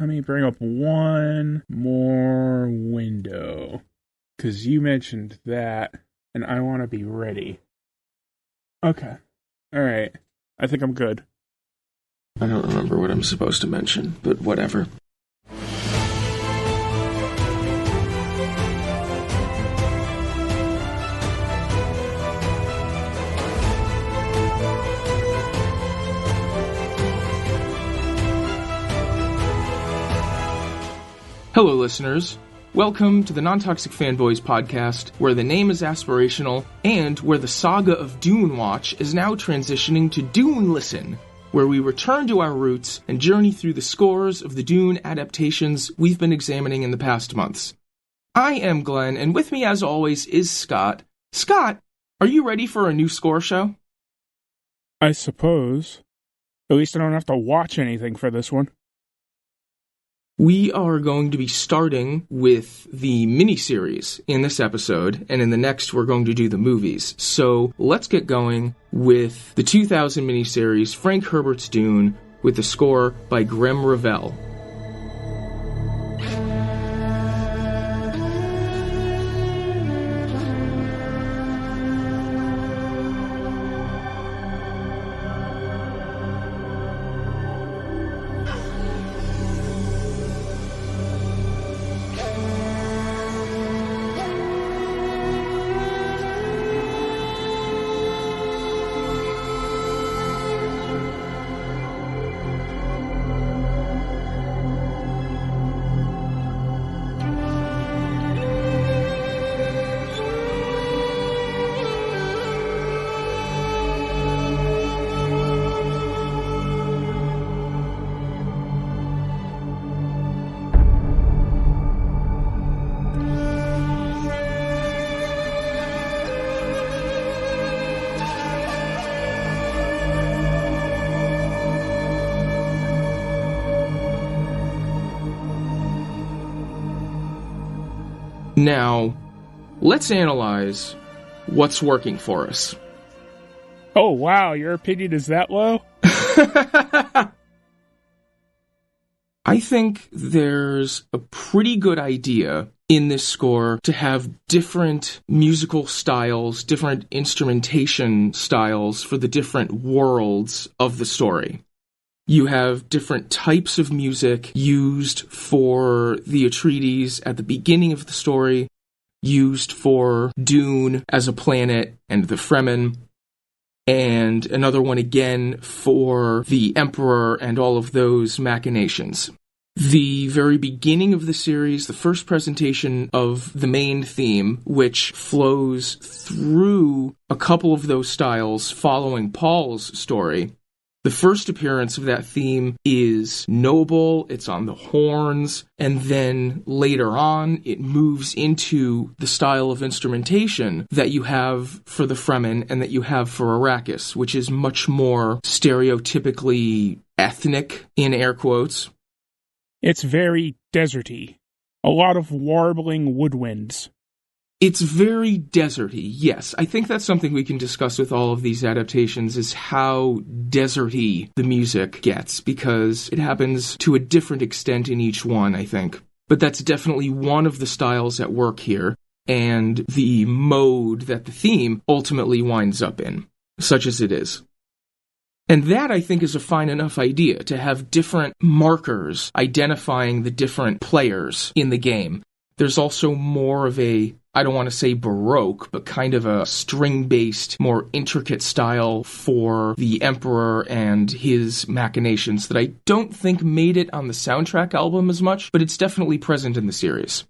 let me bring up one more window. Because you mentioned that, and I want to be ready. Okay. Alright. I think I'm good. I don't remember what I'm supposed to mention, but whatever. Hello, listeners. Welcome to the Non-Toxic Fanboys podcast, where the name is aspirational, and where the saga of DuneWatch is now transitioning to DuneListen, where we return to our roots and journey through the scores of the Dune adaptations we've been examining in the past months. I am Glenn, and with me as always is Scott. Scott, are you ready for a new score show? I suppose. At least I don't have to watch anything for this one. We are going to be starting with the miniseries in this episode, and in the next we're going to do the movies. So let's get going with the 2000 miniseries Frank Herbert's Dune with the score by Graeme Revell. Now, let's analyze what's working for us. Oh, wow, your opinion is that low? I think there's a pretty good idea in this score to have different musical styles, different instrumentation styles for the different worlds of the story. You have different types of music used for the Atreides at the beginning of the story, used for Dune as a planet and the Fremen, and another one again for the Emperor and all of those machinations. The very beginning of the series, the first presentation of the main theme, which flows through a couple of those styles following Paul's story. The first appearance of that theme is noble, it's on the horns, and then later on it moves into the style of instrumentation that you have for the Fremen and that you have for Arrakis, which is much more stereotypically ethnic, in air quotes. It's very deserty. A lot of warbling woodwinds. It's very deserty, yes. I think that's something we can discuss with all of these adaptations, is how deserty the music gets, because it happens to a different extent in each one, I think. But that's definitely one of the styles at work here, and the mode that the theme ultimately winds up in, such as it is. And that, I think, is a fine enough idea, to have different markers identifying the different players in the game. There's also more of a, I don't want to say Baroque, but kind of a string-based, more intricate style for the Emperor and his machinations that I don't think made it on the soundtrack album as much, but it's definitely present in the series.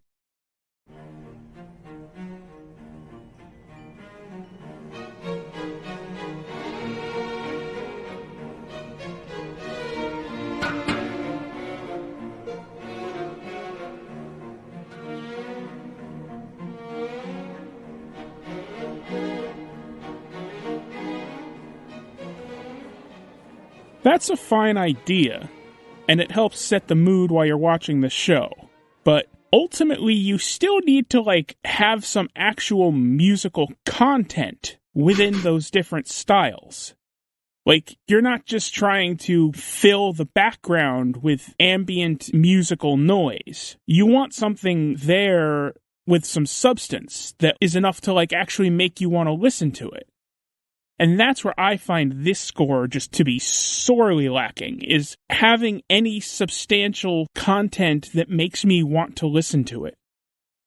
That's a fine idea, and it helps set the mood while you're watching the show. But ultimately, you still need to, have some actual musical content within those different styles. Like, you're not just trying to fill the background with ambient musical noise. You want something there with some substance that is enough to, like, actually make you want to listen to it. And that's where I find this score just to be sorely lacking, is having any substantial content that makes me want to listen to it.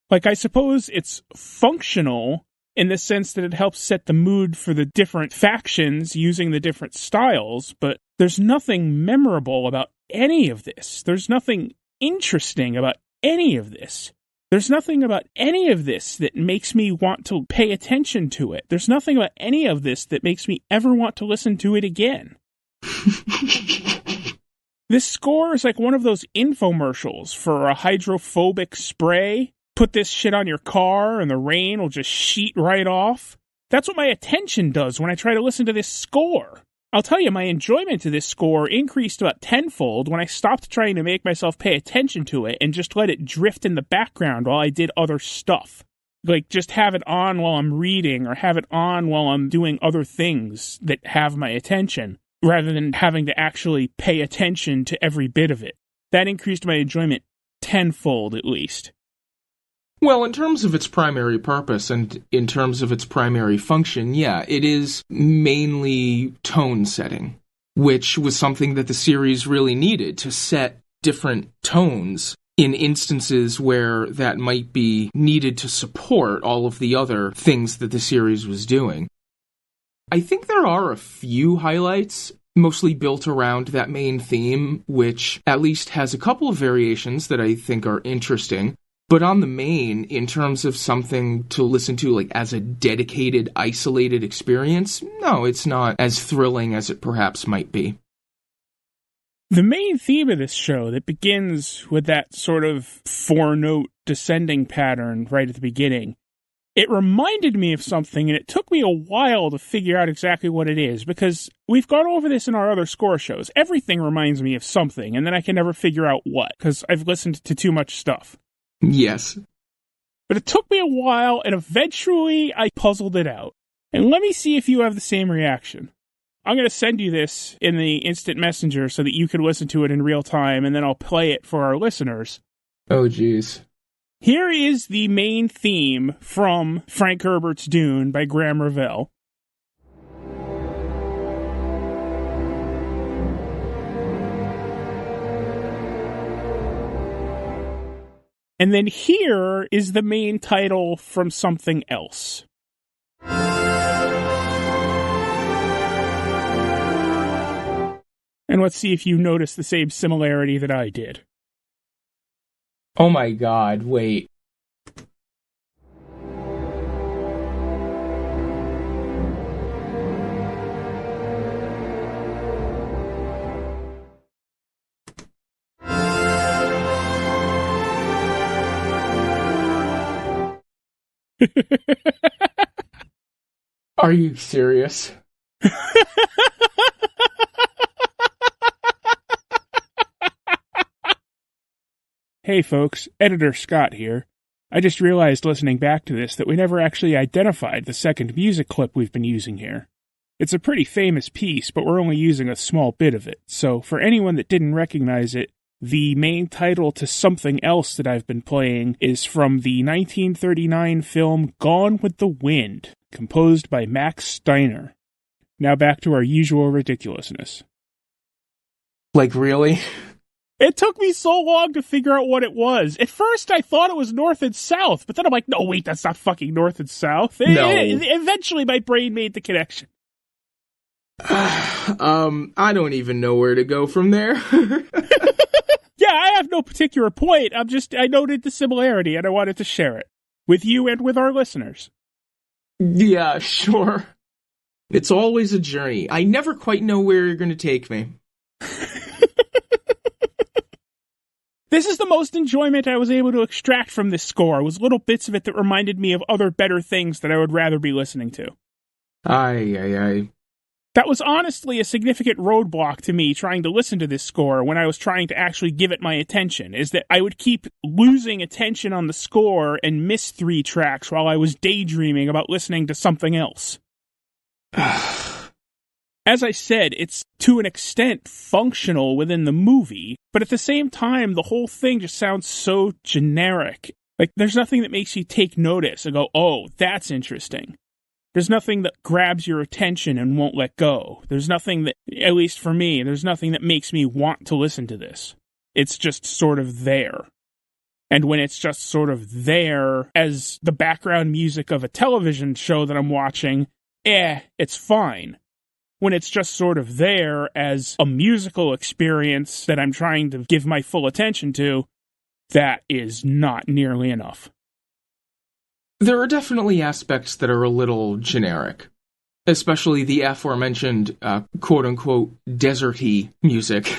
Like, I suppose it's functional in the sense that it helps set the mood for the different factions using the different styles, but there's nothing memorable about any of this. There's nothing interesting about any of this. There's nothing about any of this that makes me want to pay attention to it. There's nothing about any of this that makes me ever want to listen to it again. This score is like one of those infomercials for a hydrophobic spray. Put this shit on your car and the rain will just sheet right off. That's what my attention does when I try to listen to this score. I'll tell you, my enjoyment of this score increased about tenfold when I stopped trying to make myself pay attention to it and just let it drift in the background while I did other stuff. Like, just have it on while I'm reading or have it on while I'm doing other things that have my attention, rather than having to actually pay attention to every bit of it. That increased my enjoyment tenfold, at least. Well, in terms of its primary purpose and in terms of its primary function, yeah, it is mainly tone setting, which was something that the series really needed, to set different tones in instances where that might be needed to support all of the other things that the series was doing. I think there are a few highlights, mostly built around that main theme, which at least has a couple of variations that I think are interesting. But on the main, in terms of something to listen to, like, as a dedicated, isolated experience, no, it's not as thrilling as it perhaps might be. The main theme of this show that begins with that sort of four-note descending pattern right at the beginning, it reminded me of something, and it took me a while to figure out exactly what it is, because we've gone over this in our other score shows. Everything reminds me of something, and then I can never figure out what, because I've listened to too much stuff. Yes. But it took me a while, and eventually I puzzled it out. And let me see if you have the same reaction. I'm going to send you this in the instant messenger so that you can listen to it in real time, and then I'll play it for our listeners. Oh, jeez. Here is the main theme from Frank Herbert's Dune by Graeme Revell. And then here is the main title from something else. And let's see if you notice the same similarity that I did. Oh my god, wait. Are you serious? Hey folks, Editor Scott here. I just realized listening back to this that we never actually identified the second music clip we've been using here. It's a pretty famous piece, but we're only using a small bit of it, so for anyone that didn't recognize it, the main title to something else that I've been playing is from the 1939 film Gone with the Wind, composed by Max Steiner. Now back to our usual ridiculousness. Like, really? It took me so long to figure out what it was. At first, I thought it was North and South, but then I'm like, no, wait, that's not fucking North and South. No. Eventually, my brain made the connection. I don't even know where to go from there. Yeah, I have no particular point. I noted the similarity, and I wanted to share it with you and with our listeners. Yeah, sure. It's always a journey. I never quite know where you're going to take me. This is the most enjoyment I was able to extract from this score, was little bits of it that reminded me of other better things that I would rather be listening to. Aye. That was honestly a significant roadblock to me trying to listen to this score when I was trying to actually give it my attention, is that I would keep losing attention on the score and miss 3 tracks while I was daydreaming about listening to something else. As I said, it's to an extent functional within the movie, but at the same time, the whole thing just sounds so generic. Like, there's nothing that makes you take notice and go, oh, that's interesting. There's nothing that grabs your attention and won't let go. There's nothing that, at least for me, there's nothing that makes me want to listen to this. It's just sort of there. And when it's just sort of there as the background music of a television show that I'm watching, it's fine. When it's just sort of there as a musical experience that I'm trying to give my full attention to, that is not nearly enough. There are definitely aspects that are a little generic, especially the aforementioned quote-unquote deserty music.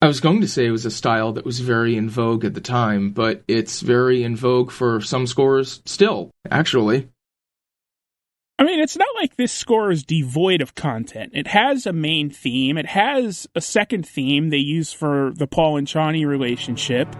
I was going to say it was a style that was very in vogue at the time, but it's very in vogue for some scores still, actually. I mean, it's not like this score is devoid of content. It has a main theme. It has a second theme they use for the Paul and Chani relationship.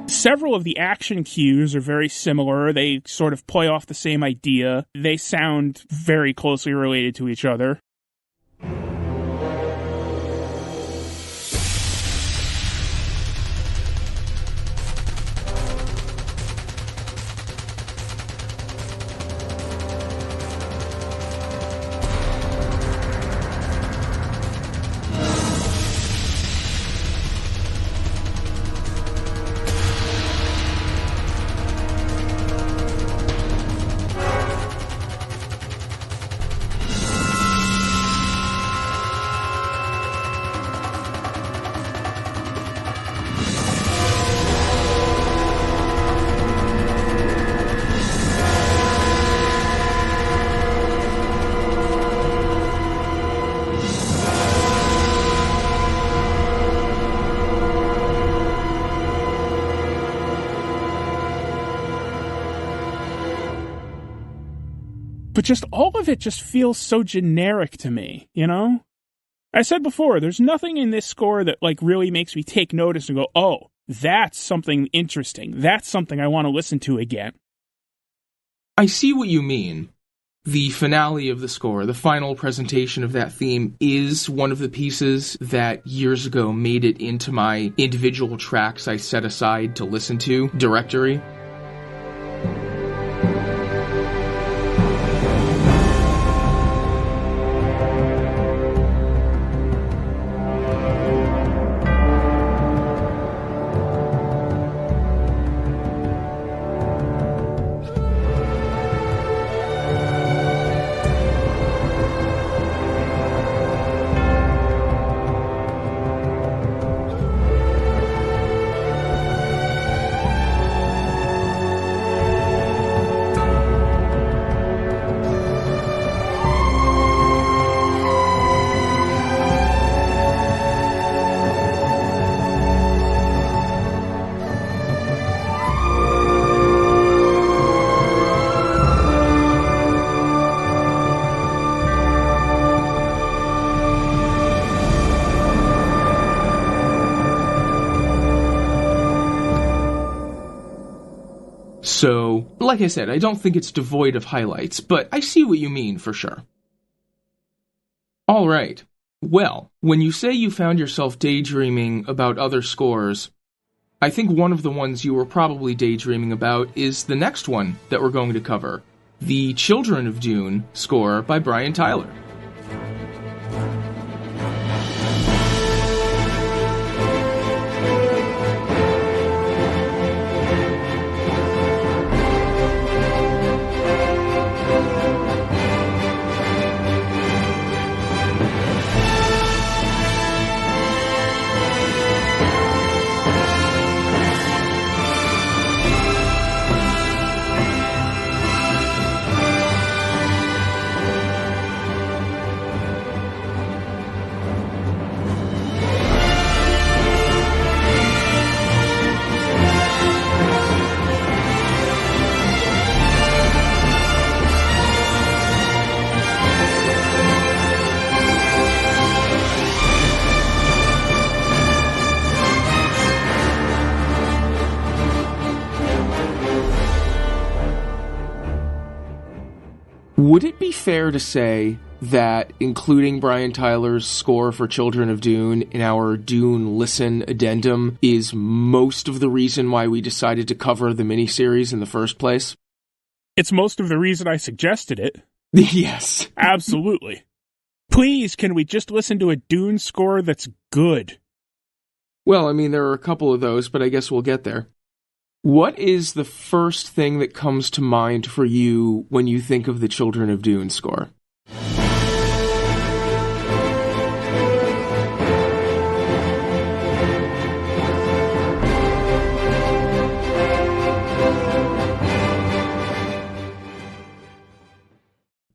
Several of the action cues are very similar. They sort of play off the same idea. They sound very closely related to each other. But just all of it just feels so generic to me, you know? I said before, there's nothing in this score that like really makes me take notice and go, oh, that's something interesting. That's something I want to listen to again. I see what you mean. The finale of the score, the final presentation of that theme, is one of the pieces that years ago made it into my individual tracks I set aside to listen to directory. So, like I said, I don't think it's devoid of highlights, but I see what you mean for sure. Alright, well, when you say you found yourself daydreaming about other scores, I think one of the ones you were probably daydreaming about is the next one that we're going to cover, the Children of Dune score by Brian Tyler. Would it be fair to say that including Brian Tyler's score for Children of Dune in our DuneListen addendum is most of the reason why we decided to cover the miniseries in the first place? It's most of the reason I suggested it. Yes. Absolutely. Please, can we just listen to a Dune score that's good? Well, I mean, there are a couple of those, but I guess we'll get there. What is the first thing that comes to mind for you when you think of the Children of Dune score?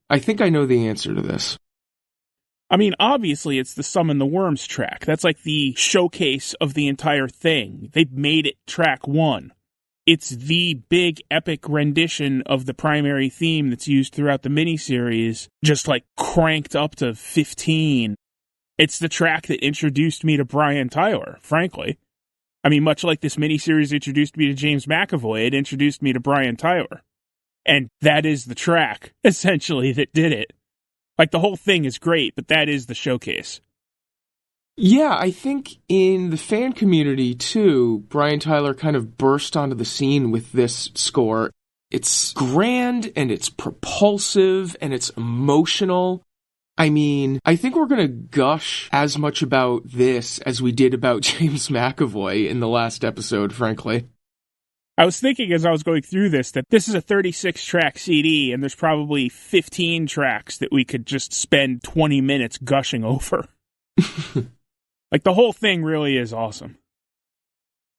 I think I know the answer to this. I mean, obviously, it's the Summon the Worms track. That's like the showcase of the entire thing. They made it track 1. It's the big epic rendition of the primary theme that's used throughout the miniseries, just like cranked up to 15. It's the track that introduced me to Brian Tyler, frankly. I mean, much like this miniseries introduced me to James McAvoy, it introduced me to Brian Tyler. And that is the track, essentially, that did it. Like, the whole thing is great, but that is the showcase. Yeah, I think in the fan community, too, Brian Tyler kind of burst onto the scene with this score. It's grand, and it's propulsive, and it's emotional. I mean, I think we're going to gush as much about this as we did about James McAvoy in the last episode, frankly. I was thinking as I was going through this that this is a 36-track CD, and there's probably 15 tracks that we could just spend 20 minutes gushing over. Like, the whole thing really is awesome.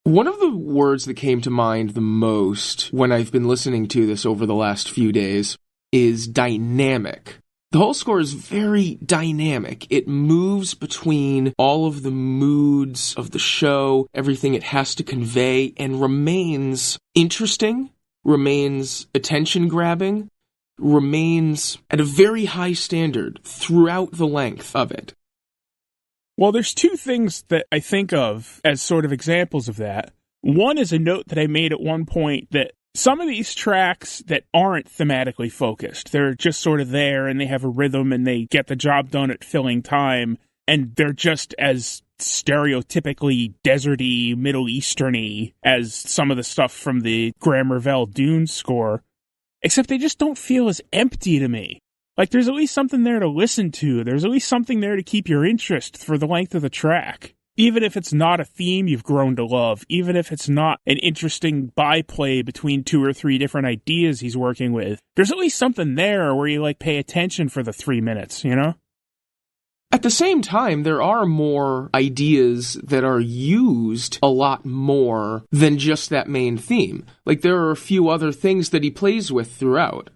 One of the words that came to mind the most when I've been listening to this over the last few days is dynamic. The whole score is very dynamic. It moves between all of the moods of the show, everything it has to convey, and remains interesting, remains attention-grabbing, remains at a very high standard throughout the length of it. Well, there's two things that I think of as sort of examples of that. One is a note that I made at one point that some of these tracks that aren't thematically focused, they're just sort of there and they have a rhythm and they get the job done at filling time, and they're just as stereotypically deserty, Middle Eastern-y as some of the stuff from the Graeme Revell Dune score, except they just don't feel as empty to me. Like, there's at least something there to listen to. There's at least something there to keep your interest for the length of the track. Even if it's not a theme you've grown to love, even if it's not an interesting byplay between 2 or 3 different ideas he's working with, there's at least something there where you, like, pay attention for the 3 minutes, you know? At the same time, there are more ideas that are used a lot more than just that main theme. Like, there are a few other things that he plays with throughout.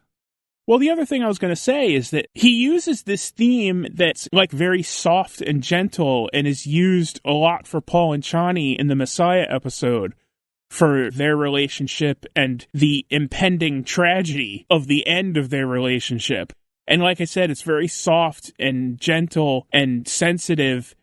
Well, the other thing I was going to say is that he uses this theme that's, like, very soft and gentle and is used a lot for Paul and Chani in the Messiah episode for their relationship and the impending tragedy of the end of their relationship. And like I said, it's very soft and gentle and sensitive.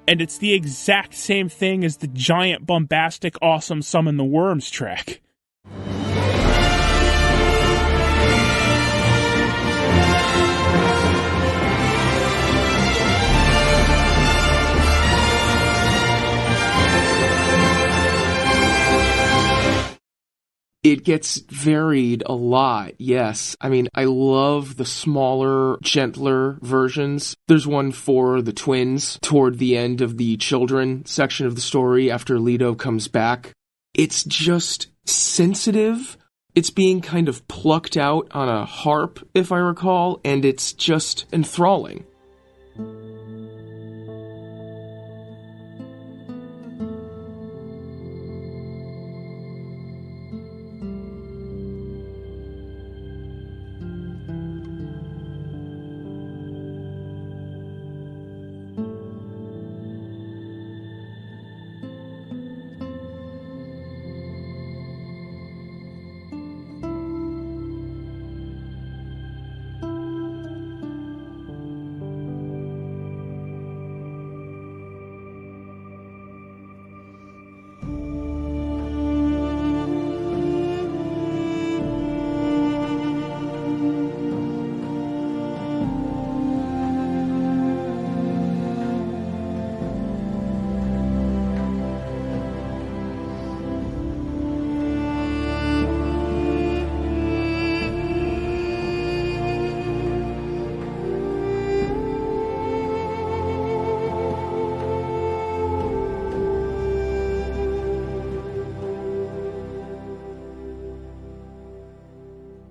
And it's the exact same thing as the giant, bombastic, awesome Summon the Worms track. It gets varied a lot, yes. I mean, I love the smaller, gentler versions. There's one for the twins toward the end of the children section of the story after Leto comes back. It's just sensitive. It's being kind of plucked out on a harp, if I recall, and it's just enthralling.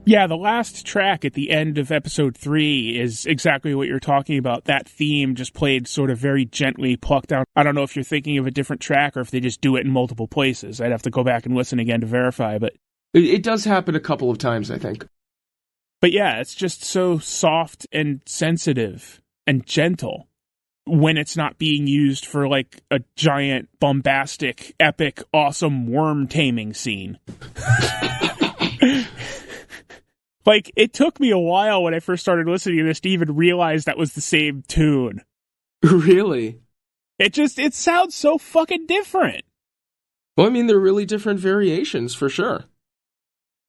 Yeah, the last track at the end of episode 3 is exactly what you're talking about. That theme just played sort of very gently plucked out. I don't know if you're thinking of a different track or if they just do it in multiple places. I'd have to go back and listen again to verify, but... It does happen a couple of times, I think. But yeah, it's just so soft and sensitive and gentle when it's not being used for, like, a giant, bombastic, epic, awesome worm taming scene. Like, it took me a while when I first started listening to this to even realize that was the same tune. Really? It sounds so fucking different. Well, I mean, they're really different variations, for sure.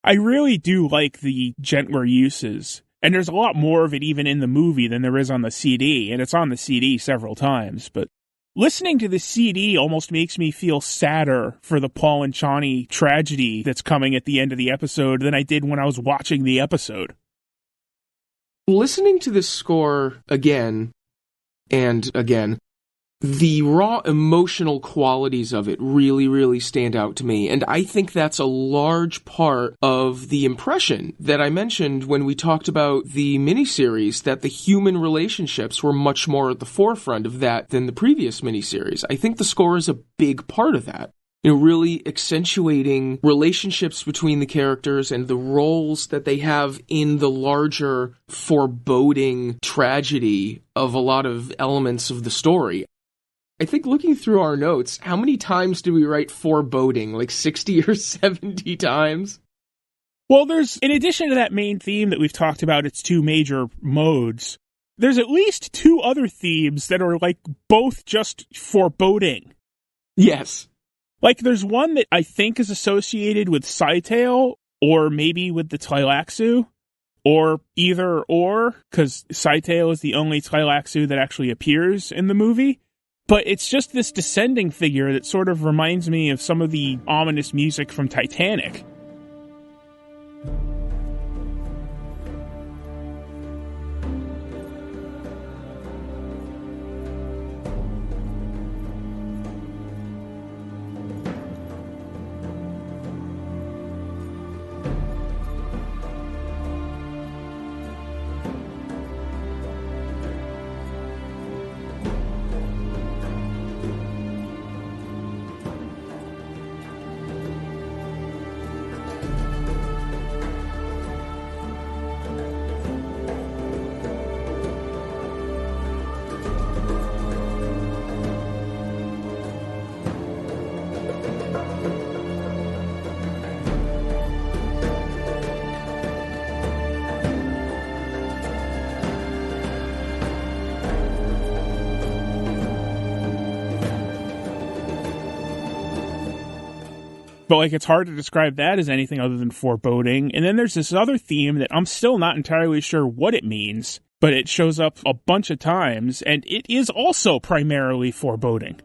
I really do like the gentler uses. And there's a lot more of it even in the movie than there is on the CD. And it's on the CD several times, but... Listening to the CD almost makes me feel sadder for the Paul and Chani tragedy that's coming at the end of the episode than I did when I was watching the episode. Listening to this score again and again, the raw emotional qualities of it really, really stand out to me. And I think that's a large part of the impression that I mentioned when we talked about the miniseries, that the human relationships were much more at the forefront of that than the previous miniseries. I think the score is a big part of that. You know, really accentuating relationships between the characters and the roles that they have in the larger foreboding tragedy of a lot of elements of the story. I think looking through our notes, how many times do we write foreboding? Like 60 or 70 times? Well, in addition to that main theme that we've talked about, its two major modes, there's at least two other themes that are, like, both just foreboding. Yes. Like, there's one that I think is associated with Scytale, or maybe with the Tleilaxu, or either or, because Scytale is the only Tleilaxu that actually appears in the movie. But it's just this descending figure that sort of reminds me of some of the ominous music from Titanic. But, like, it's hard to describe that as anything other than foreboding. And then there's this other theme that I'm still not entirely sure what it means, but it shows up a bunch of times, and it is also primarily foreboding.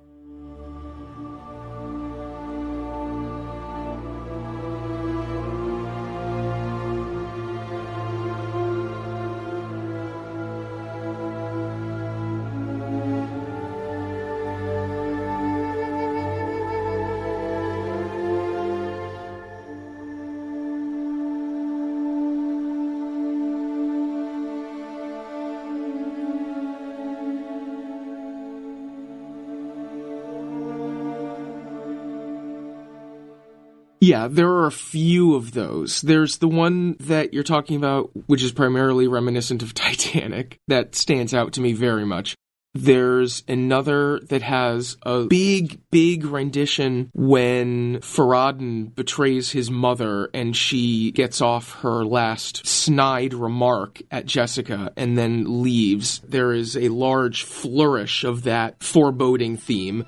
Yeah, there are a few of those. There's the one that you're talking about, which is primarily reminiscent of Titanic, that stands out to me very much. There's another that has a big, big rendition when Farad'n betrays his mother and she gets off her last snide remark at Jessica and then leaves. There is a large flourish of that foreboding theme.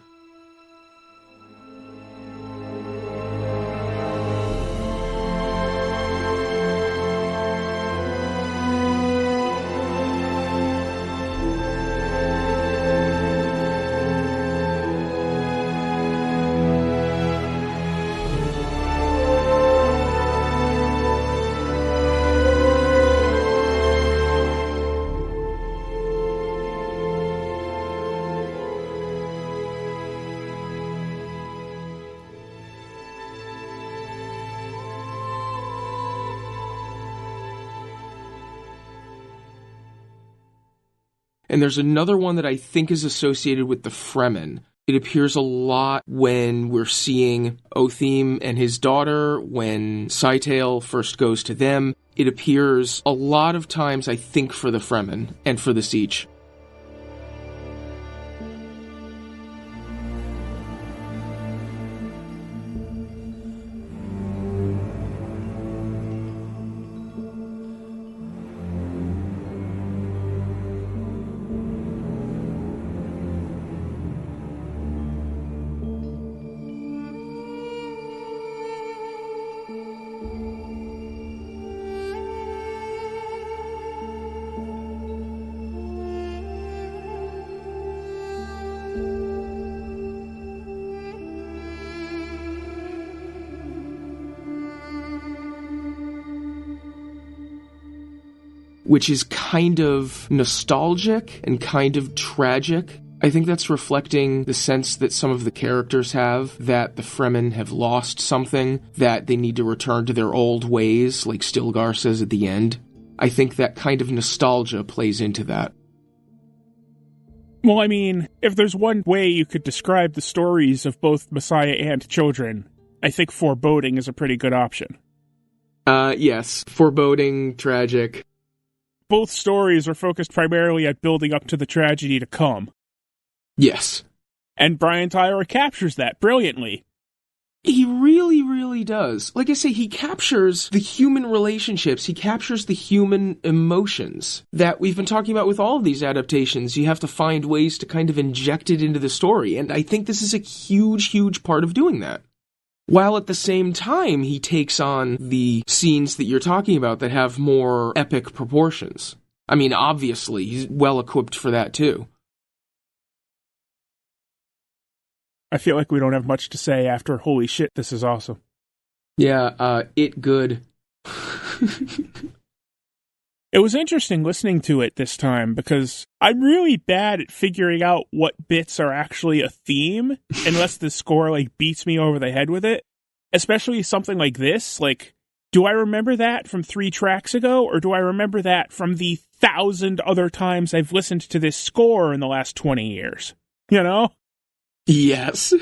And there's another one that I think is associated with the Fremen. It appears a lot when we're seeing Othim and his daughter, when Scytale first goes to them. It appears a lot of times, I think, for the Fremen and for the Siege. Which is kind of nostalgic and kind of tragic. I think that's reflecting the sense that some of the characters have, that the Fremen have lost something, that they need to return to their old ways, like Stilgar says at the end. I think that kind of nostalgia plays into that. Well, I mean, if there's one way you could describe the stories of both Messiah and children, I think foreboding is a pretty good option. Yes. Foreboding, tragic. Both stories are focused primarily at building up to the tragedy to come. Yes. And Brian Tyler captures that brilliantly. He really, really does. Like I say, he captures the human relationships. He captures the human emotions that we've been talking about with all of these adaptations. You have to find ways to kind of inject it into the story. And I think this is a huge, huge part of doing that. While at the same time, he takes on the scenes that you're talking about that have more epic proportions. I mean, obviously, he's well equipped for that too. I feel like we don't have much to say after holy shit, this is awesome. Yeah, it good. It was interesting listening to it this time because I'm really bad at figuring out what bits are actually a theme unless the score like beats me over the head with it. Especially something like this. Like, do I remember that from 3 tracks ago, or do I remember that from the 1,000 other times I've listened to this score in the last 20 years? You know? Yes.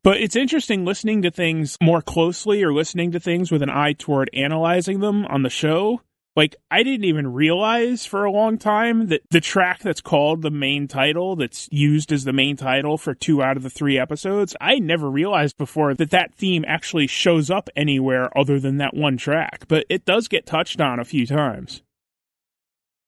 But it's interesting listening to things more closely or listening to things with an eye toward analyzing them on the show. Like, I didn't even realize for a long time that the track that's called the main title, that's used as the main title for 2 out of the 3 episodes, I never realized before that that theme actually shows up anywhere other than that one track. But it does get touched on a few times.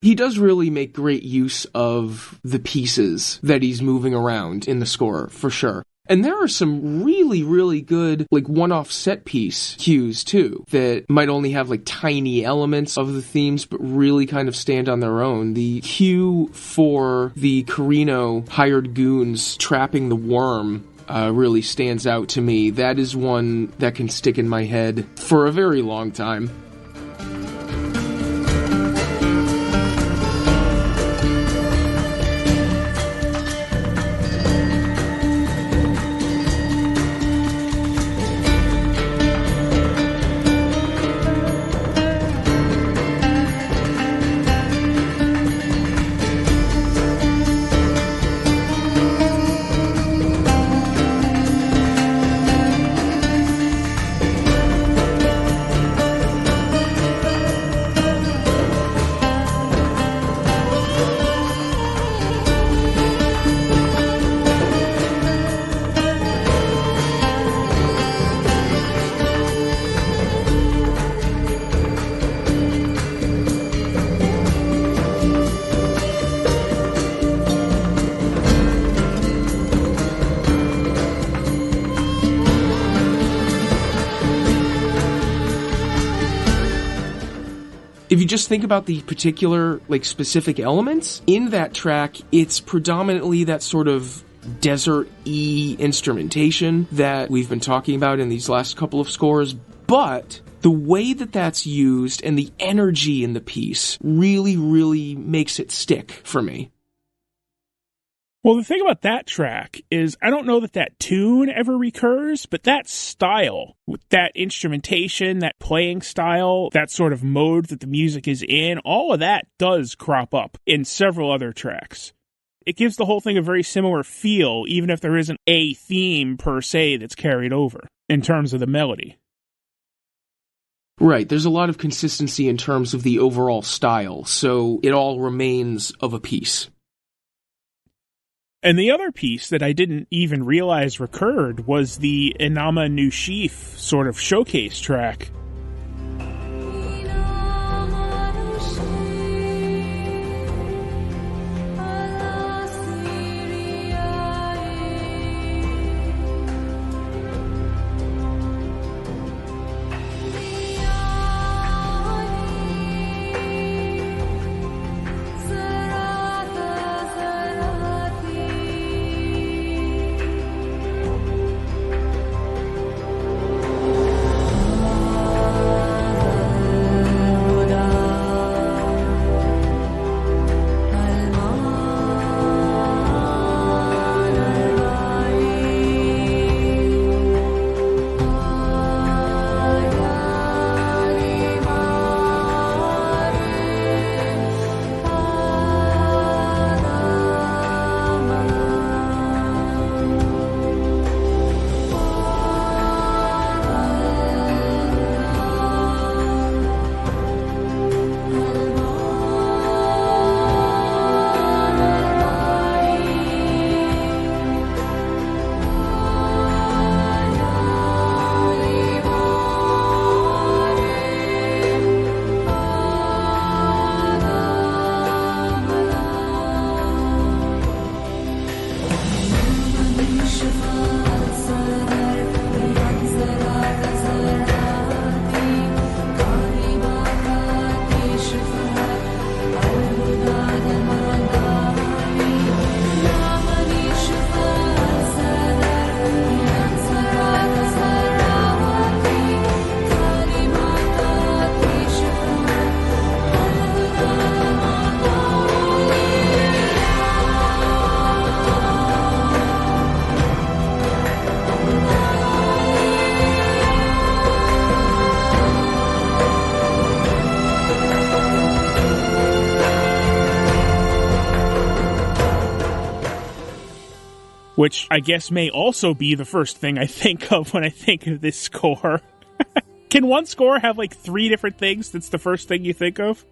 He does really make great use of the pieces that he's moving around in the score, for sure. And there are some really, really good, like, one-off set piece cues, too, that might only have, like, tiny elements of the themes, but really kind of stand on their own. The cue for the Carino hired goons trapping the worm really stands out to me. That is one that can stick in my head for a very long time. If you just think about the particular, like, specific elements in that track, it's predominantly that sort of desert-y instrumentation that we've been talking about in these last couple of scores, but the way that that's used and the energy in the piece really, really makes it stick for me. Well, the thing about that track is I don't know that tune ever recurs, but that style, with that instrumentation, that playing style, that sort of mode that the music is in, all of that does crop up in several other tracks. It gives the whole thing a very similar feel, even if there isn't a theme per se that's carried over in terms of the melody. Right, there's a lot of consistency in terms of the overall style, so it all remains of a piece. And the other piece that I didn't even realize recurred was the Inama Nushif sort of showcase track. Which I guess may also be the first thing I think of when I think of this score. Can one score have like 3 different things that's the first thing you think of?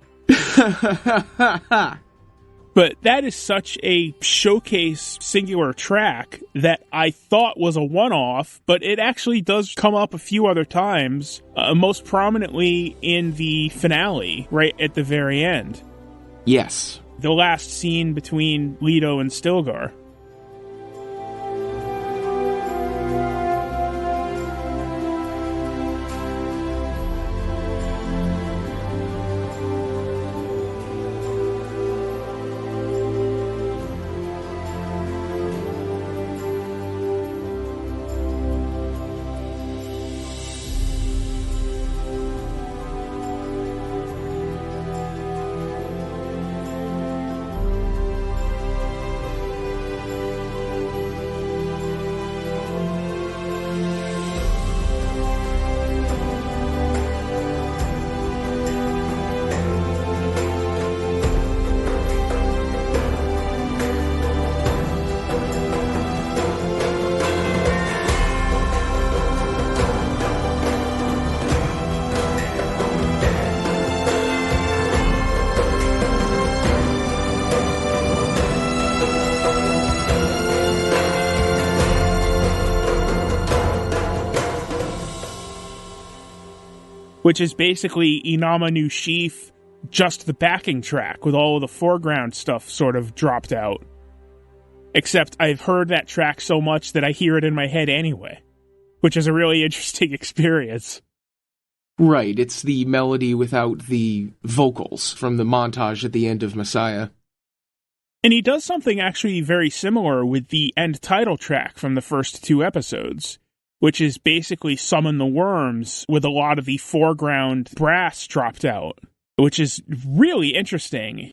But that is such a showcase singular track that I thought was a one-off, but it actually does come up a few other times, most prominently in the finale, right at the very end. Yes. The last scene between Leto and Stilgar. which is basically Inama no Sheaf, just the backing track with all of the foreground stuff sort of dropped out. Except I've heard that track so much that I hear it in my head anyway, which is a really interesting experience. Right, it's the melody without the vocals from the montage at the end of Messiah. And he does something actually very similar with the end title track from the first 2 episodes, which is basically Summon the Worms with a lot of the foreground brass dropped out, which is really interesting.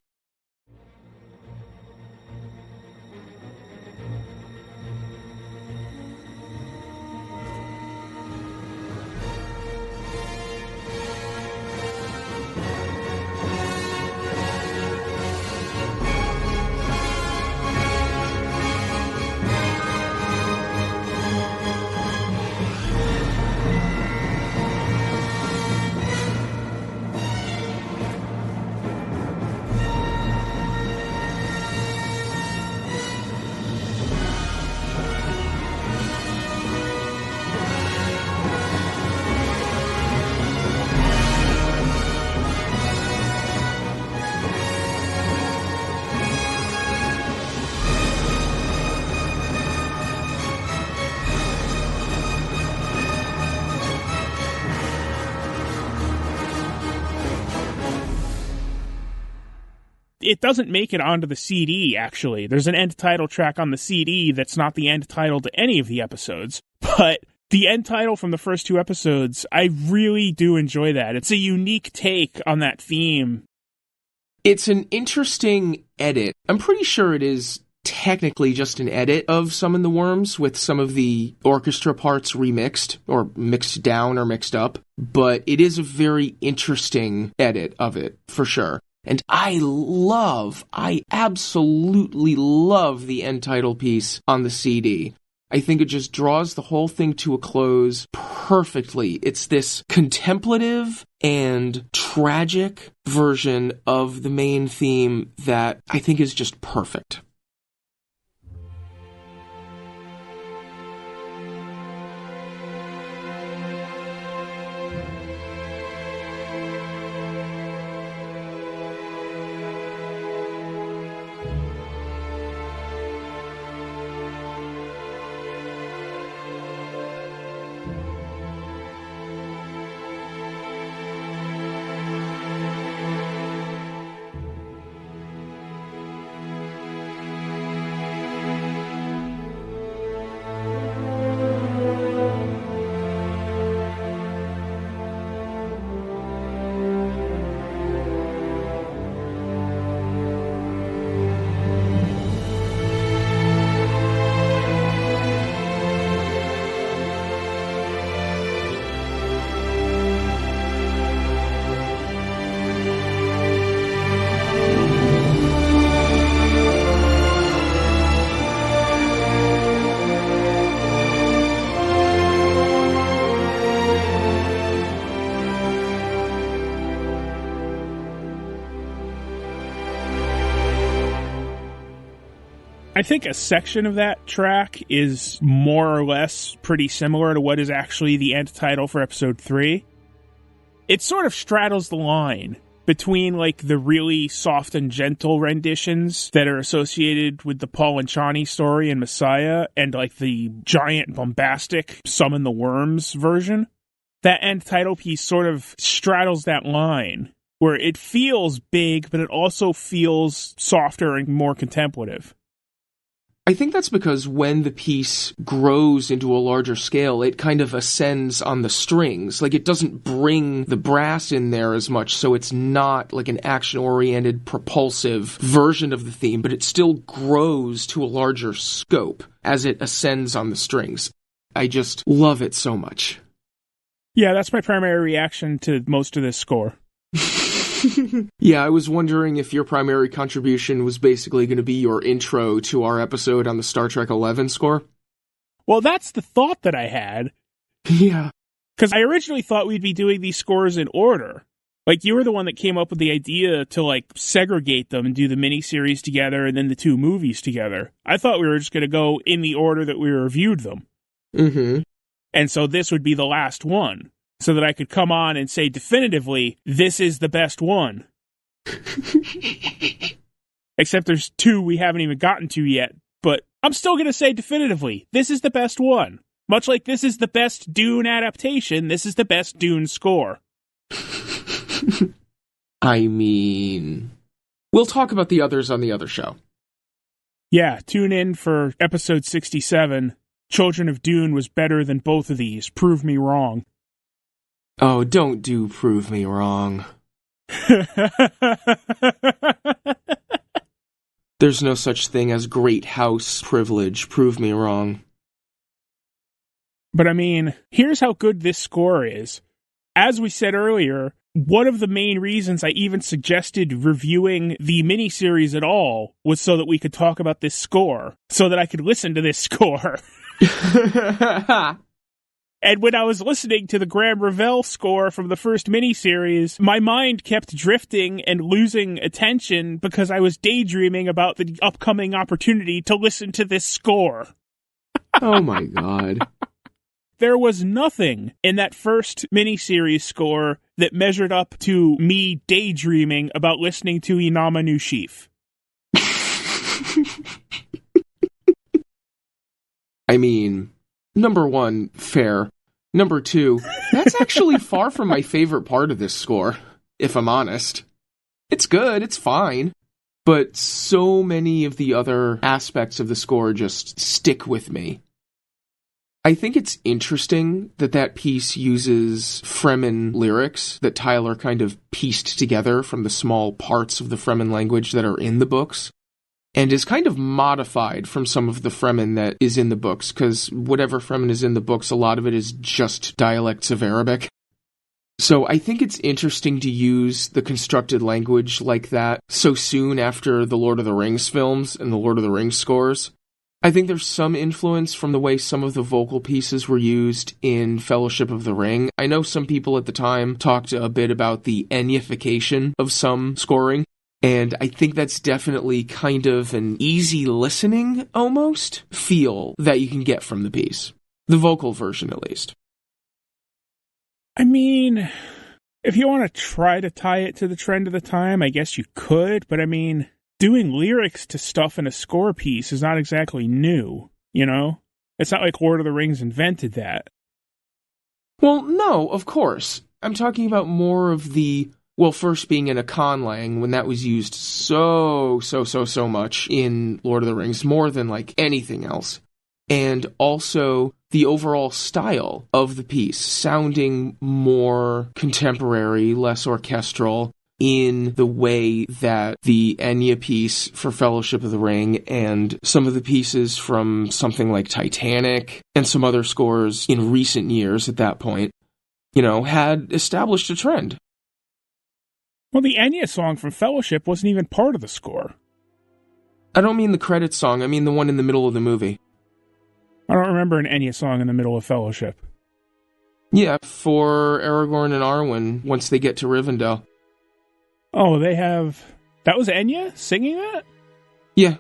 It doesn't make it onto the CD, actually. There's an end title track on the CD that's not the end title to any of the episodes. But the end title from the first 2 episodes, I really do enjoy that. It's a unique take on that theme. It's an interesting edit. I'm pretty sure it is technically just an edit of Summon the Worms with some of the orchestra parts remixed, or mixed down or mixed up. But it is a very interesting edit of it, for sure. And I absolutely love the end title piece on the CD. I think it just draws the whole thing to a close perfectly. It's this contemplative and tragic version of the main theme that I think is just perfect. I think a section of that track is more or less pretty similar to what is actually the end title for episode 3. It sort of straddles the line between like the really soft and gentle renditions that are associated with the Paul and Chani story in Messiah and like the giant bombastic Summon the Worms version. That end title piece sort of straddles that line where it feels big, but it also feels softer and more contemplative. I think that's because when the piece grows into a larger scale, it kind of ascends on the strings. Like, it doesn't bring the brass in there as much, so it's not like an action-oriented, propulsive version of the theme, but it still grows to a larger scope as it ascends on the strings. I just love it so much. Yeah, that's my primary reaction to most of this score. Yeah, I was wondering if your primary contribution was basically going to be your intro to our episode on the Star Trek 11 score. Well, that's the thought that I had. Yeah. Because I originally thought we'd be doing these scores in order. Like, you were the one that came up with the idea to, like, segregate them and do the miniseries together and then the 2 movies together. I thought we were just going to go in the order that we reviewed them. Mm-hmm. And so this would be the last one. so that I could come on and say definitively, this is the best one. Except there's 2 we haven't even gotten to yet, but I'm still going to say definitively, this is the best one. Much like this is the best Dune adaptation, this is the best Dune score. I mean, we'll talk about the others on the other show. Yeah, tune in for episode 67. Children of Dune was better than both of these. Prove me wrong. Oh, don't do prove me wrong. There's no such thing as great house privilege. Prove me wrong. But I mean, here's how good this score is. As we said earlier, one of the main reasons I even suggested reviewing the miniseries at all was so that we could talk about this score, so that I could listen to this score. And when I was listening to the Graeme Revell score from the first miniseries, my mind kept drifting and losing attention because I was daydreaming about the upcoming opportunity to listen to this score. Oh my god. There was nothing in that first miniseries score that measured up to me daydreaming about listening to Inama Nushif. I mean, number 1, fair. Number 2, that's actually far from my favorite part of this score, if I'm honest. It's good, it's fine. But so many of the other aspects of the score just stick with me. I think it's interesting that that piece uses Fremen lyrics that Tyler kind of pieced together from the small parts of the Fremen language that are in the books, and is kind of modified from some of the Fremen that is in the books, because whatever Fremen is in the books, a lot of it is just dialects of Arabic. So I think it's interesting to use the constructed language like that so soon after the Lord of the Rings films and the Lord of the Rings scores. I think there's some influence from the way some of the vocal pieces were used in Fellowship of the Ring. I know some people at the time talked a bit about the Enya-fication of some scoring, and I think that's definitely kind of an easy listening, almost, feel that you can get from the piece. The vocal version, at least. I mean, if you want to try to tie it to the trend of the time, I guess you could, but I mean, doing lyrics to stuff in a score piece is not exactly new, you know? It's not like Lord of the Rings invented that. Well, no, of course. I'm talking about more of the, well, first being in a conlang, when that was used so much in Lord of the Rings, more than like anything else. And also the overall style of the piece, sounding more contemporary, less orchestral, in the way that the Enya piece for Fellowship of the Ring and some of the pieces from something like Titanic and some other scores in recent years at that point, you know, had established a trend. Well, the Enya song from Fellowship wasn't even part of the score. I don't mean the credits song, I mean the one in the middle of the movie. I don't remember an Enya song in the middle of Fellowship. Yeah, for Aragorn and Arwen once they get to Rivendell. Oh, they have... That was Enya singing that? Yeah.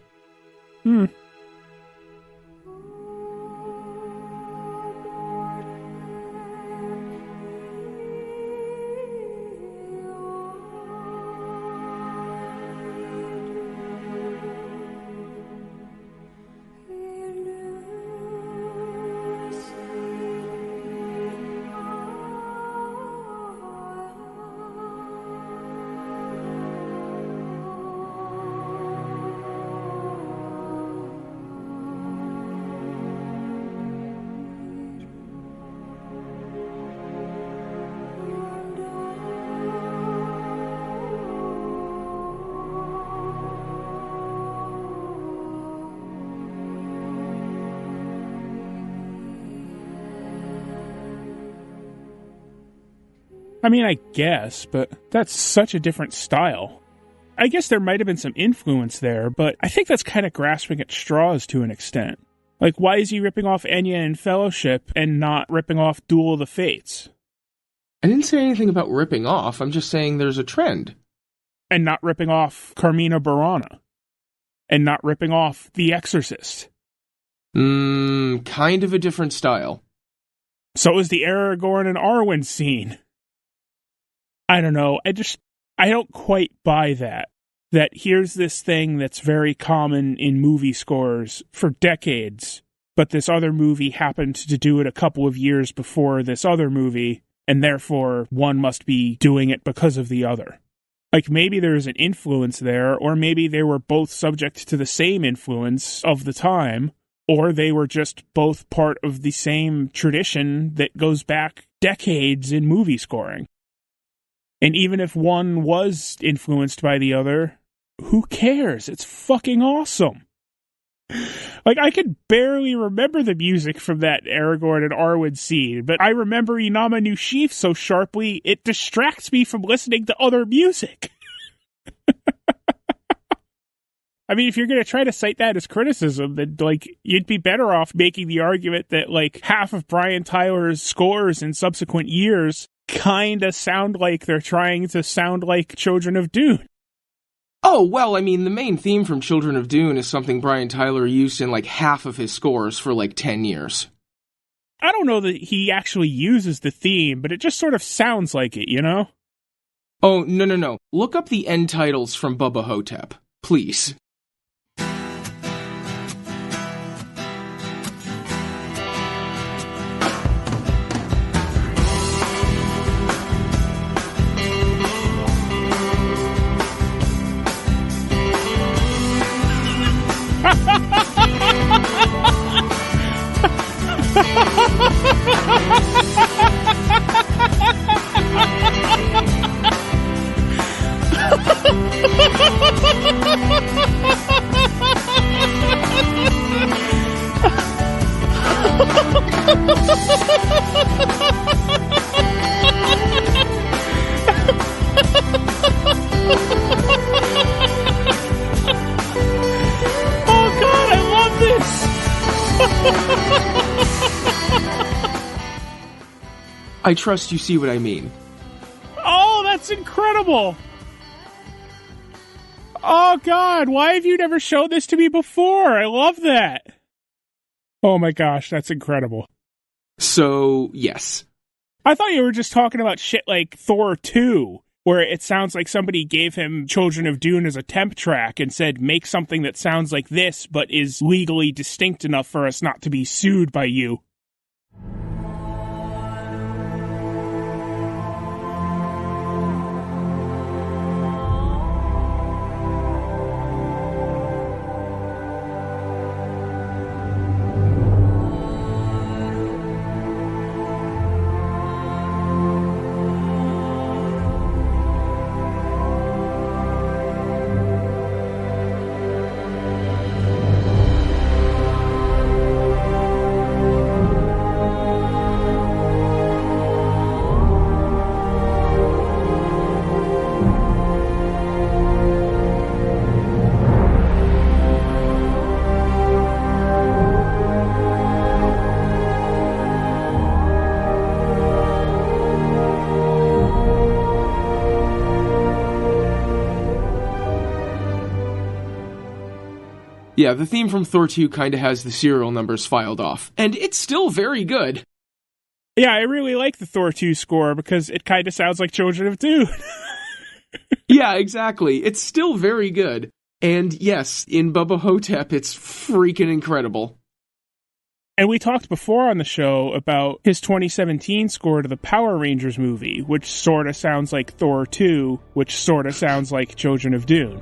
I mean, I guess, but that's such a different style. I guess there might have been some influence there, but I think that's kind of grasping at straws to an extent. Like, why is he ripping off Enya in Fellowship and not ripping off Duel of the Fates? I didn't say anything about ripping off, I'm just saying there's a trend. And not ripping off Carmina Burana. And not ripping off The Exorcist. Kind of a different style. So is the Aragorn and Arwen scene. I don't know. I don't quite buy that. That here's this thing that's very common in movie scores for decades, but this other movie happened to do it a couple of years before this other movie, and therefore one must be doing it because of the other. Like, maybe there's an influence there, or maybe they were both subject to the same influence of the time, or they were just both part of the same tradition that goes back decades in movie scoring. And even if one was influenced by the other, who cares? It's fucking awesome. Like, I could barely remember the music from that Aragorn and Arwen scene, but I remember Inama Nushif so sharply, it distracts me from listening to other music. I mean, if you're going to try to cite that as criticism, then, like, you'd be better off making the argument that, like, half of Brian Tyler's scores in subsequent years kind of sound like they're trying to sound like Children of Dune. Oh, well, I mean, the main theme from Children of Dune is something Brian Tyler used in, like, half of his scores for, like, 10 years. I don't know that he actually uses the theme, but it just sort of sounds like it, you know? Oh, no. Look up the end titles from Bubba Hotep, please. Oh God, I love this! I trust you see what I mean. Oh, that's incredible! Oh God, why have you never shown this to me before? I love that! Oh my gosh, that's incredible. So, yes. I thought you were just talking about shit like Thor 2, where it sounds like somebody gave him Children of Dune as a temp track and said, make something that sounds like this, but is legally distinct enough for us not to be sued by you. Yeah, the theme from Thor 2 kinda has the serial numbers filed off, and it's still very good. Yeah, I really like the Thor 2 score because it kind of sounds like Children of Dune. Yeah, exactly. It's still very good. And yes, in Bubba Hotep, it's freaking incredible. And we talked before on the show about his 2017 score to the Power Rangers movie, which sort of sounds like Thor 2, which sort of sounds like Children of Dune.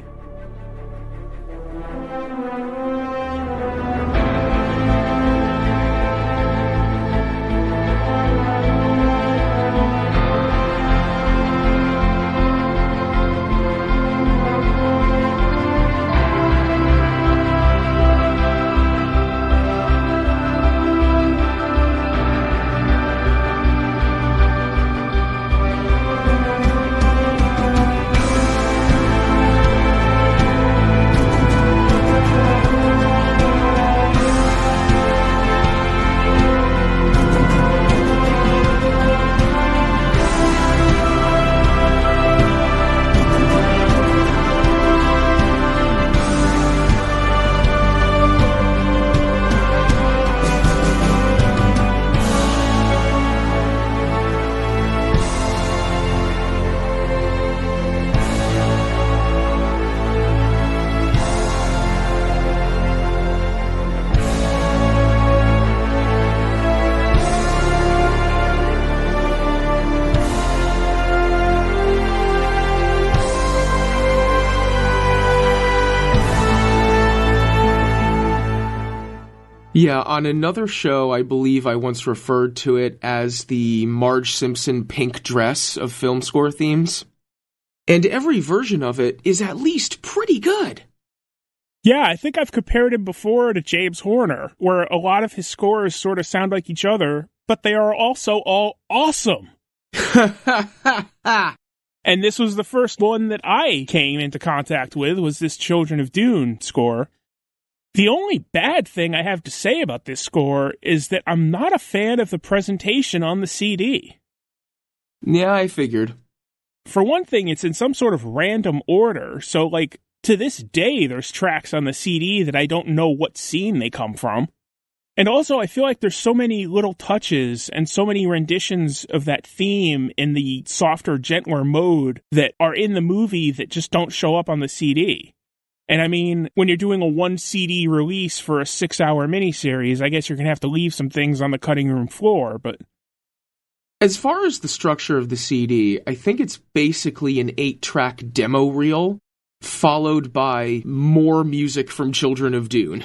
Yeah, on another show, I believe I once referred to it as the Marge Simpson pink dress of film score themes. And every version of it is at least pretty good. Yeah, I think I've compared him before to James Horner, where a lot of his scores sort of sound like each other, but they are also all awesome. And this was the first one that I came into contact with, was this Children of Dune score. The only bad thing I have to say about this score is that I'm not a fan of the presentation on the CD. Yeah, I figured. For one thing, it's in some sort of random order, so, to this day, there's tracks on the CD that I don't know what scene they come from. And also, I feel like there's so many little touches and so many renditions of that theme in the softer, gentler mode that are in the movie that just don't show up on the CD. And I mean, when you're doing a 1 CD release for a 6-hour miniseries, I guess you're going to have to leave some things on the cutting room floor, but... As far as the structure of the CD, I think it's basically an 8-track demo reel, followed by more music from Children of Dune.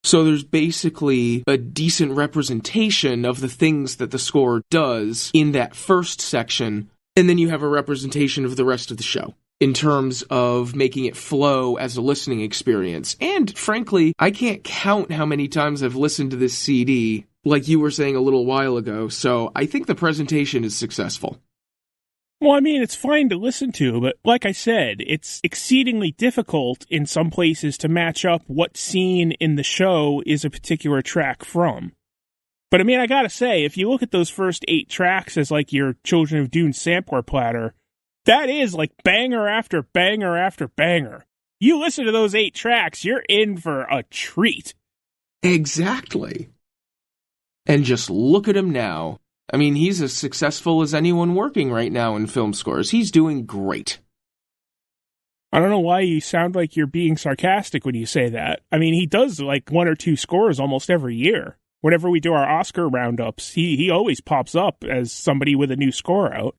So there's basically a decent representation of the things that the score does in that first section, and then you have a representation of the rest of the show, in terms of making it flow as a listening experience. And frankly, I can't count how many times I've listened to this CD, like you were saying a little while ago, so I think the presentation is successful. Well, I mean, it's fine to listen to, but like I said, it's exceedingly difficult in some places to match up what scene in the show is a particular track from. But I mean, I gotta say, if you look at those first 8 tracks as your Children of Dune sampler platter, that is banger after banger after banger. You listen to those 8 tracks, you're in for a treat. Exactly. And just look at him now. I mean, he's as successful as anyone working right now in film scores. He's doing great. I don't know why you sound like you're being sarcastic when you say that. I mean, he does 1 or 2 scores almost every year. Whenever we do our Oscar roundups, he always pops up as somebody with a new score out.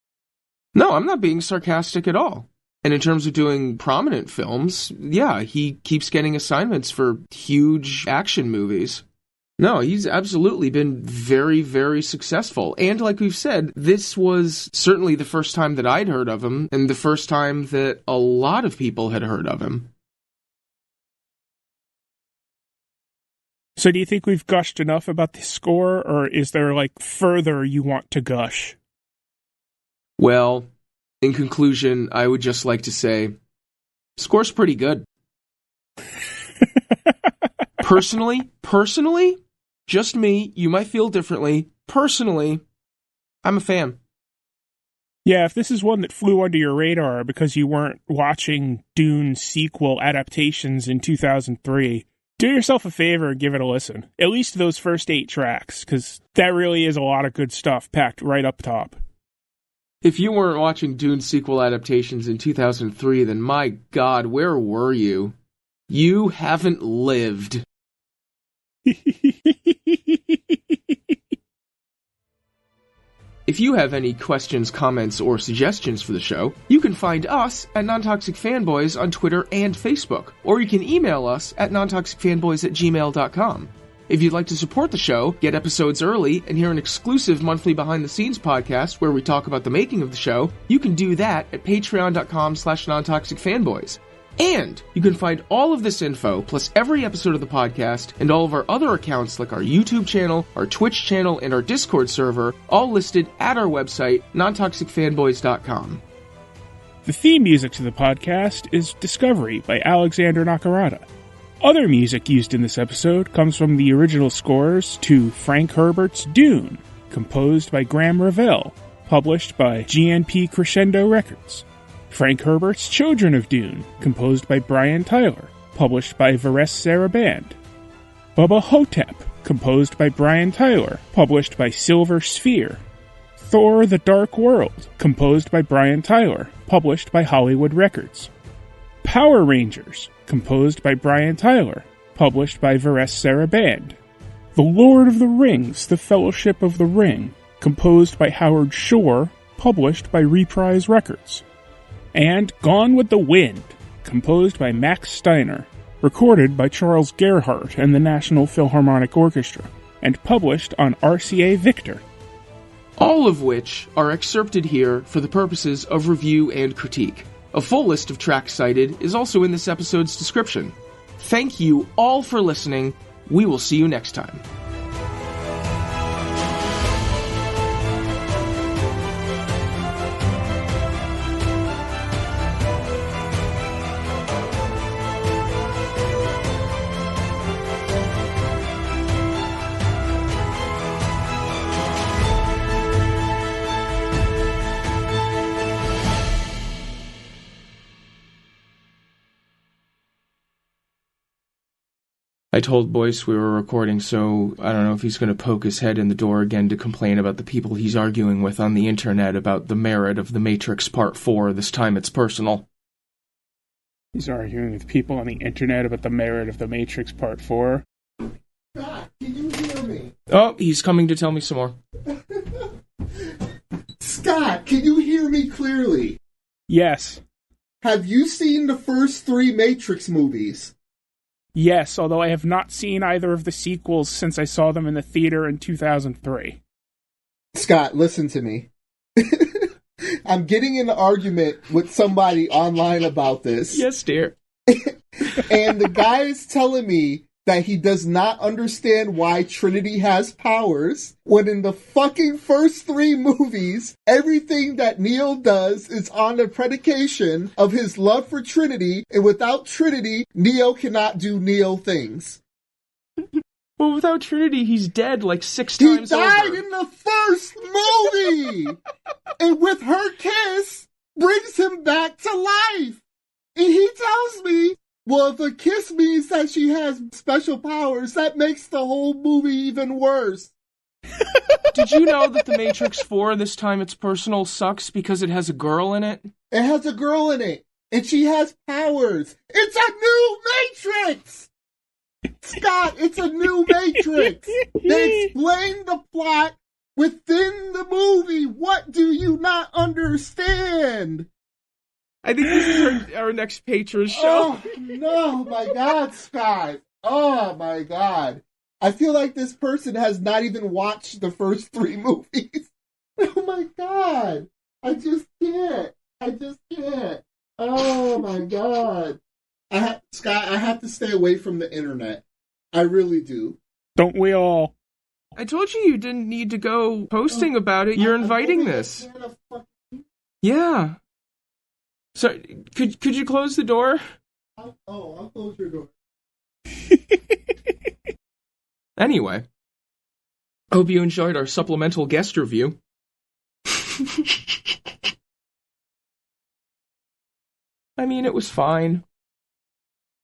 No, I'm not being sarcastic at all. And in terms of doing prominent films, yeah, he keeps getting assignments for huge action movies. No, he's absolutely been very, very successful. And like we've said, this was certainly the first time that I'd heard of him, and the first time that a lot of people had heard of him. So do you think we've gushed enough about this score, or is there, further you want to gush? Well, in conclusion, I would just like to say, score's pretty good. Personally, just me, you might feel differently. Personally, I'm a fan. Yeah, if this is one that flew under your radar because you weren't watching Dune sequel adaptations in 2003, do yourself a favor and give it a listen. At least those first 8 tracks, because that really is a lot of good stuff packed right up top. If you weren't watching Dune sequel adaptations in 2003, then my God, where were you? You haven't lived. If you have any questions, comments, or suggestions for the show, you can find us at Non-Toxic Fanboys on Twitter and Facebook, or you can email us at nontoxicfanboys@gmail.com. If you'd like to support the show, get episodes early, and hear an exclusive monthly behind-the-scenes podcast where we talk about the making of the show, you can do that at patreon.com/nontoxicfanboys. And you can find all of this info, plus every episode of the podcast, and all of our other accounts like our YouTube channel, our Twitch channel, and our Discord server, all listed at our website, nontoxicfanboys.com. The theme music to the podcast is Discovery by Alexander Nakarada. Other music used in this episode comes from the original scores to Frank Herbert's Dune, composed by Graeme Revell, published by GNP Crescendo Records. Frank Herbert's Children of Dune, composed by Brian Tyler, published by Varese Sarabande. Bubba Hotep, composed by Brian Tyler, published by Silver Sphere. Thor: The Dark World, composed by Brian Tyler, published by Hollywood Records. Power Rangers, composed by Brian Tyler, published by Varese Sarabande. The Lord of the Rings: The Fellowship of the Ring, composed by Howard Shore, published by Reprise Records. And Gone with the Wind, composed by Max Steiner, recorded by Charles Gerhardt and the National Philharmonic Orchestra, and published on RCA Victor. All of which are excerpted here for the purposes of review and critique. A full list of tracks cited is also in this episode's description. Thank you all for listening. We will see you next time. I told Boyce we were recording, so I don't know if he's going to poke his head in the door again to complain about the people he's arguing with on the internet about the merit of The Matrix Part 4. This time it's personal. He's arguing with people on the internet about the merit of The Matrix Part 4. Scott, can you hear me? Oh, he's coming to tell me some more. Scott, can you hear me clearly? Yes. Have you seen the first 3 Matrix movies? Yes, although I have not seen either of the sequels since I saw them in the theater in 2003. Scott, listen to me. I'm getting in an argument with somebody online about this. Yes, dear. And the guy is telling me that he does not understand why Trinity has powers, when in the fucking first 3 movies, everything that Neo does is on the predication of his love for Trinity, and without Trinity, Neo cannot do Neo things. Well, without Trinity, he's dead like 6 times over. He died in the first movie! And with her kiss, brings him back to life! And he tells me, well, if a kiss means that she has special powers, that makes the whole movie even worse. Did you know that The Matrix 4, this time it's personal, sucks because it has a girl in it? It has a girl in it, and she has powers. It's a new Matrix! Scott, it's a new Matrix! They explain the plot within the movie. What do you not understand? I think this is our next Patreon show. Oh, no, my God, Scott. Oh, my God. I feel like this person has not even watched the first 3 movies. Oh, my God. I just can't. Oh, my God. Scott, I have to stay away from the internet. I really do. Don't we all? I told you didn't need to go posting about it. You're inviting this. Yeah. So, could you close the door? I'll close your door. Anyway, hope you enjoyed our supplemental guest review. I mean, it was fine.